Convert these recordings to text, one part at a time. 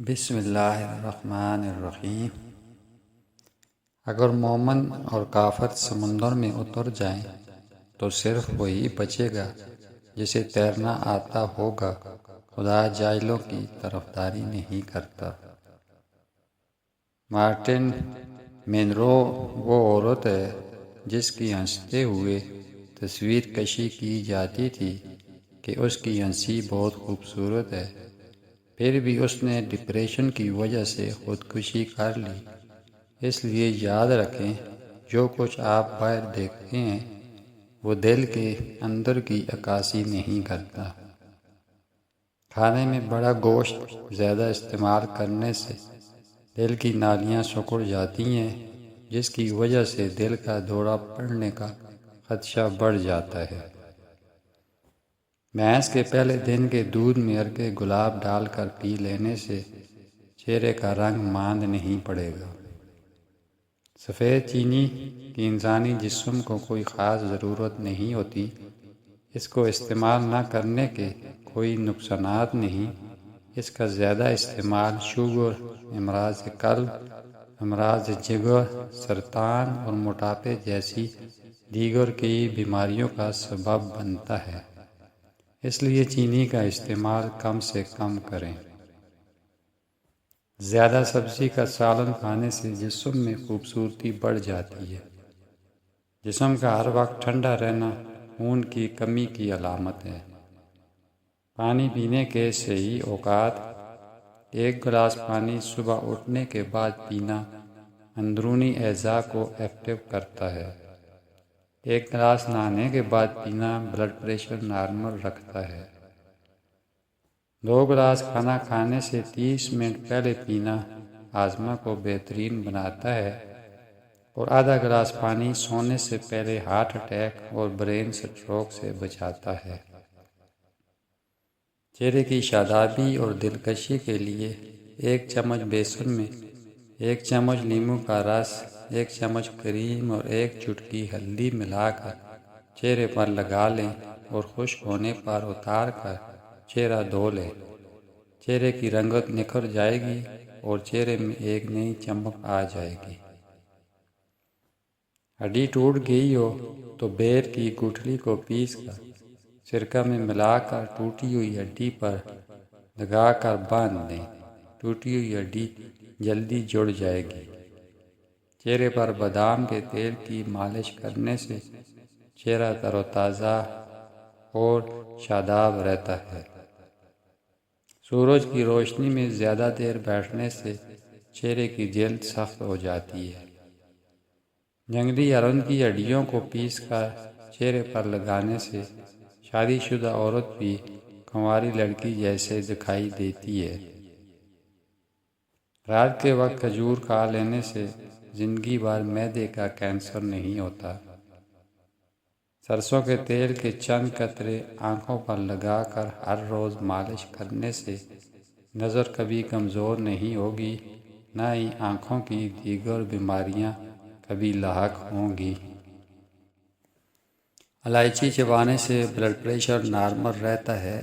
بسم اللہ الرحمن الرحیم۔ اگر مومن اور کافر سمندر میں اتر جائیں تو صرف وہی بچے گا جسے تیرنا آتا ہوگا۔ خدا جاہلوں کی طرفداری نہیں کرتا۔ مارٹن مینرو وہ عورت ہے جس کی ہنستے ہوئے تصویر کشی کی جاتی تھی کہ اس کی ہنسی بہت خوبصورت ہے، پھر بھی اس نے ڈپریشن کی وجہ سے خودکشی کر لی۔ اس لیے یاد رکھیں، جو کچھ آپ باہر دیکھتے ہیں وہ دل کے اندر کی عکاسی نہیں کرتا۔ کھانے میں بڑا گوشت زیادہ استعمال کرنے سے دل کی نالیاں سکڑ جاتی ہیں، جس کی وجہ سے دل کا دورہ پڑنے کا خدشہ بڑھ جاتا ہے۔ بھینس کے پہلے دن کے دودھ میں عرق گلاب ڈال کر پی لینے سے چہرے کا رنگ ماند نہیں پڑے گا۔ سفید چینی کی انسانی جسم کو کوئی خاص ضرورت نہیں ہوتی۔ اس کو استعمال نہ کرنے کے کوئی نقصانات نہیں۔ اس کا زیادہ استعمال شوگر، امراض قلب، امراض جگر، سرطان اور موٹاپے جیسی دیگر کی بیماریوں کا سبب بنتا ہے۔ اس لیے چینی کا استعمال کم سے کم کریں۔ زیادہ سبزی کا سالن کھانے سے جسم میں خوبصورتی بڑھ جاتی ہے۔ جسم کا ہر وقت ٹھنڈا رہنا خون کی کمی کی علامت ہے۔ پانی پینے کے صحیح اوقات: ایک گلاس پانی صبح اٹھنے کے بعد پینا اندرونی اعضاء کو ایکٹیو کرتا ہے۔ ایک گلاس نہانے کے بعد پینا بلڈ پریشر نارمل رکھتا ہے۔ 2 گلاس کھانا کھانے سے 30 منٹ پہلے پینا ہاضمہ کو بہترین بناتا ہے، اور آدھا گلاس پانی سونے سے پہلے ہارٹ اٹیک اور برین سٹروک سے بچاتا ہے۔ چہرے کی شادابی اور دلکشی کے لیے 1 چمچ بیسن میں 1 چمچ لیموں کا رس، 1 چمچ کریم اور 1 چٹکی ہلدی ملا کر چہرے پر لگا لیں اور خشک ہونے پر اتار کر چہرہ دھو لیں۔ چہرے کی رنگت نکھر جائے گی اور چہرے میں ایک نئی چمک آ جائے گی۔ ہڈی ٹوٹ گئی ہو تو بیر کی گٹھلی کو پیس کر سرکہ میں ملا کر ٹوٹی ہوئی ہڈی پر لگا کر باندھ دیں۔ ٹوٹی ہوئی ہڈی جلدی جڑ جائے گی۔ چہرے پر بادام کے تیل کی مالش کرنے سے چہرہ تر و تازہ اور شاداب رہتا ہے۔ سورج کی روشنی میں زیادہ دیر بیٹھنے سے چہرے کی جلد سخت ہو جاتی ہے۔ جنگلی ہرن کی ہڈیوں کو پیس کر چہرے پر لگانے سے شادی شدہ عورت بھی کنواری لڑکی جیسے دکھائی دیتی ہے۔ رات کے وقت کھجور کھا لینے سے زندگی بھر معدے کا کینسر نہیں ہوتا۔ سرسوں کے تیل کے چند قطرے آنکھوں پر لگا کر ہر روز مالش کرنے سے نظر کبھی کمزور نہیں ہوگی، نہ ہی آنکھوں کی دیگر بیماریاں کبھی لاحق ہوں گی۔ الائچی چبانے سے بلڈ پریشر نارمل رہتا ہے۔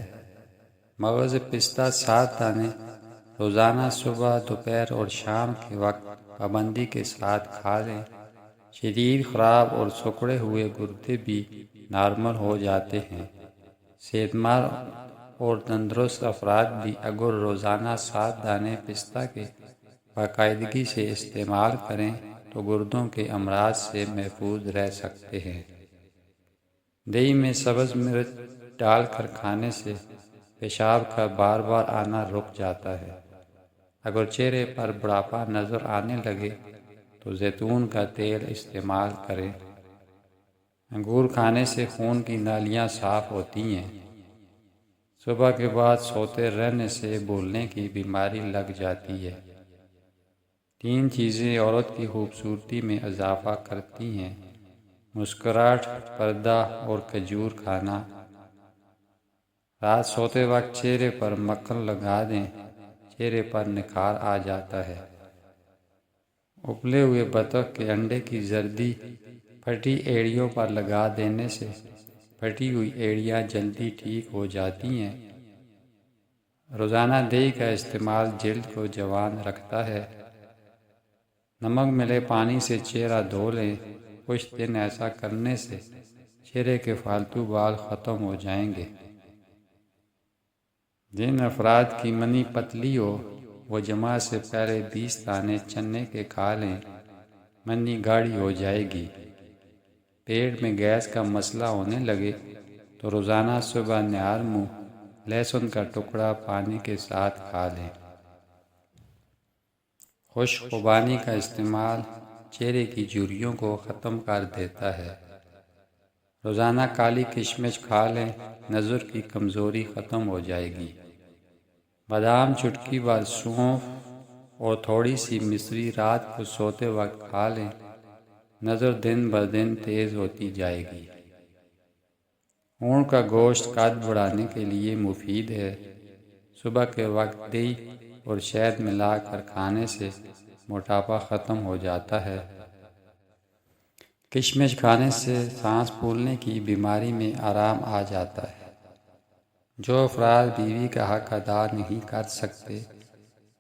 مغز پستہ 7 دانے روزانہ صبح، دوپہر اور شام کے وقت پابندی کے ساتھ کھا لیں۔ شدید خراب اور سکڑے ہوئے گردے بھی نارمل ہو جاتے ہیں۔ صحت مند اور تندرست افراد بھی اگر روزانہ 7 دانے پستہ کے باقاعدگی سے استعمال کریں تو گردوں کے امراض سے محفوظ رہ سکتے ہیں۔ دہی میں سبز مرچ ڈال کر کھانے سے پیشاب کا بار بار آنا رک جاتا ہے۔ اگر چہرے پر بڑھاپا نظر آنے لگے تو زیتون کا تیل استعمال کریں۔ انگور کھانے سے خون کی نالیاں صاف ہوتی ہیں۔ صبح کے بعد سوتے رہنے سے بھولنے کی بیماری لگ جاتی ہے۔ 3 چیزیں عورت کی خوبصورتی میں اضافہ کرتی ہیں: مسکراہٹ، پردہ اور کھجور کھانا۔ رات سوتے وقت چہرے پر مکھن لگا دیں، چہرے پر نکھار آ جاتا ہے۔ ابلے ہوئے بطخ کے انڈے کی زردی پھٹی ایڑیوں پر لگا دینے سے پھٹی ہوئی ایڑیاں جلدی ٹھیک ہو جاتی ہیں۔ روزانہ دہی کا استعمال جلد کو جوان رکھتا ہے۔ نمک ملے پانی سے چہرہ دھو لیں۔ کچھ دن ایسا کرنے سے چہرے کے فالتو بال ختم ہو جائیں گے۔ جن افراد کی منی پتلی ہو وہ جماع سے پہلے 20 دانے چنے کے کھا لیں، منی گاڑھی ہو جائے گی۔ پیٹ میں گیس کا مسئلہ ہونے لگے تو روزانہ صبح نہار منہ لہسن کا ٹکڑا پانی کے ساتھ کھا لیں۔ خشک خوبانی کا استعمال چہرے کی جھریوں کو ختم کر دیتا ہے۔ روزانہ کالی کشمش کھا لیں، نظر کی کمزوری ختم ہو جائے گی۔ بادام، چٹکی بھر سونف اور تھوڑی سی مصری رات کو سوتے وقت کھا لیں، نظر دن بدن تیز ہوتی جائے گی۔ اونٹ کا گوشت قد بڑھانے کے لیے مفید ہے۔ صبح کے وقت دہی اور شہد ملا کر کھانے سے موٹاپا ختم ہو جاتا ہے۔ کشمش کھانے سے سانس پھولنے کی بیماری میں آرام آ جاتا ہے۔ جو افراد بیوی کا حق ادا نہیں کر سکتے،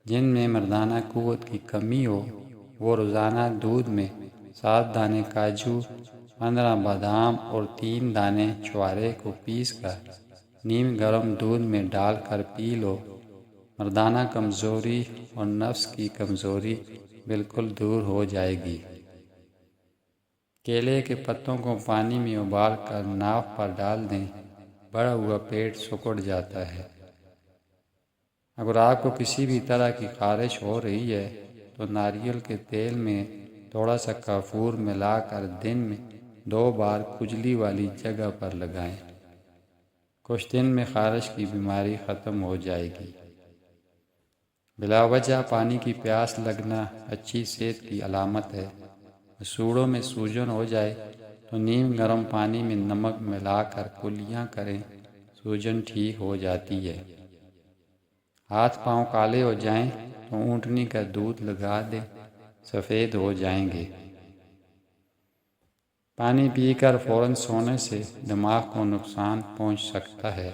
جن میں مردانہ قوت کی کمی ہو، وہ روزانہ دودھ میں 7 دانے کاجو، 15 بادام اور 3 دانے چھوارے کو پیس کر نیم گرم دودھ میں ڈال کر پی لو۔ مردانہ کمزوری اور نفس کی کمزوری بالکل دور ہو جائے گی۔ کیلے کے پتوں کو پانی میں ابال کر ناف پر ڈال دیں، بڑھا ہوا پیٹ سکڑ جاتا ہے۔ اگر آپ کو کسی بھی طرح کی خارش ہو رہی ہے تو ناریل کے تیل میں تھوڑا سا کافور ملا کر دن میں 2 بار کھجلی والی جگہ پر لگائیں۔ کچھ دن میں خارش کی بیماری ختم ہو جائے گی۔ بلا وجہ پانی کی پیاس لگنا اچھی صحت کی علامت ہے۔ مسوڑوں میں سوجن ہو جائے تو نیم گرم پانی میں نمک ملا کر کلیاں کریں، سوجن ٹھیک ہو جاتی ہے۔ ہاتھ پاؤں کالے ہو جائیں تو اونٹنی کا دودھ لگا دیں، سفید ہو جائیں گے۔ پانی پی کر فوراً سونے سے دماغ کو نقصان پہنچ سکتا ہے۔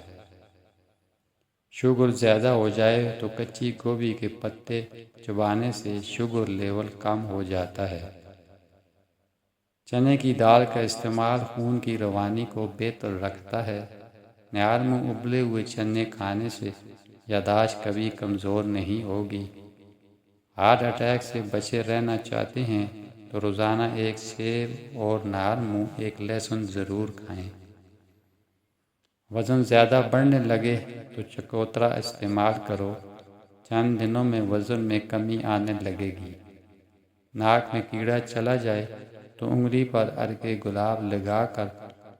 شوگر زیادہ ہو جائے تو کچی گوبھی کے پتے چبانے سے شوگر لیول کم ہو جاتا ہے۔ چنے کی دال کا استعمال خون کی روانی کو بہتر رکھتا ہے۔ نہار منہ ابلے ہوئے چنے کھانے سے یادداشت کبھی کمزور نہیں ہوگی۔ ہارٹ اٹیک سے بچے رہنا چاہتے ہیں تو روزانہ 1 سیب اور نہار منہ 1 لہسن ضرور کھائیں۔ وزن زیادہ بڑھنے لگے تو چکوترا استعمال کرو، چند دنوں میں وزن میں کمی آنے لگے گی۔ ناک میں کیڑا چلا جائے تو انگلی پر عرق گلاب لگا کر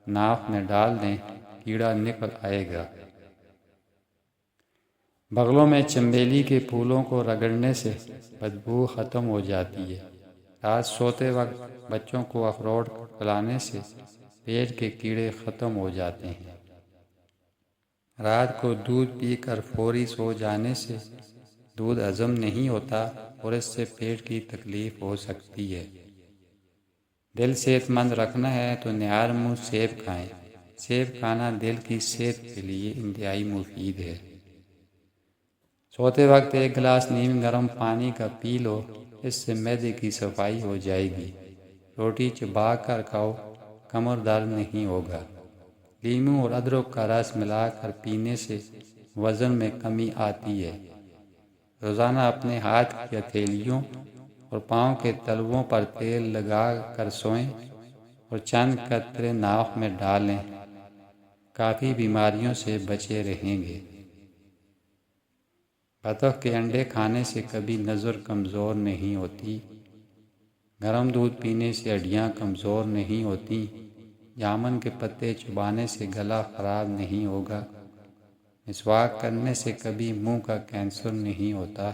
ناک میں ڈال دیں، کیڑا نکل آئے گا۔ بغلوں میں چنبیلی کے پھولوں کو رگڑنے سے بدبو ختم ہو جاتی ہے۔ رات سوتے وقت بچوں کو اخروٹ کھلانے سے پیٹ کے کیڑے ختم ہو جاتے ہیں۔ رات کو دودھ پی کر فوری سو جانے سے دودھ ہضم نہیں ہوتا اور اس سے پیٹ کی تکلیف ہو سکتی ہے۔ دل صحت مند رکھنا ہے تو نہار منہ سیب کھائیں۔ سیب کھانا دل کی صحت کے لیے انتہائی مفید ہے۔ سوتے وقت 1 گلاس نیم گرم پانی کا پی لو، اس سے معدے کی صفائی ہو جائے گی۔ روٹی چبا کر کھاؤ، کمر درد نہیں ہوگا۔ لیموں اور ادرک کا رس ملا کر پینے سے وزن میں کمی آتی ہے۔ روزانہ اپنے ہاتھ کی ہتھیلیوں اور پاؤں کے تلووں پر تیل لگا کر سوئیں اور چند قطرے ناک میں ڈالیں، کافی بیماریوں سے بچے رہیں گے۔ بطخ کے انڈے کھانے سے کبھی نظر کمزور نہیں ہوتی۔ گرم دودھ پینے سے ہڈیاں کمزور نہیں ہوتی۔ جامن کے پتے چبانے سے گلا خراب نہیں ہوگا۔ مسواک کرنے سے کبھی منہ کا کینسر نہیں ہوتا۔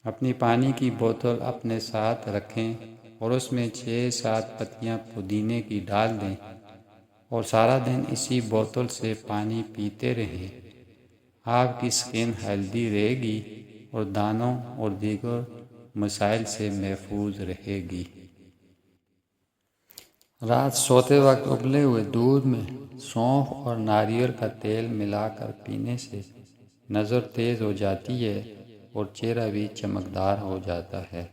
اپنی پانی کی بوتل اپنے ساتھ رکھیں اور اس میں 6-7 پتیاں پودینے کی ڈال دیں اور سارا دن اسی بوتل سے پانی پیتے رہیں۔ آپ کی سکن ہیلدی رہے گی اور دانوں اور دیگر مسائل سے محفوظ رہے گی۔ رات سوتے وقت ابلے ہوئے دودھ میں سونف اور ناریل کا تیل ملا کر پینے سے نظر تیز ہو جاتی ہے اور چہرہ بھی چمکدار ہو جاتا ہے۔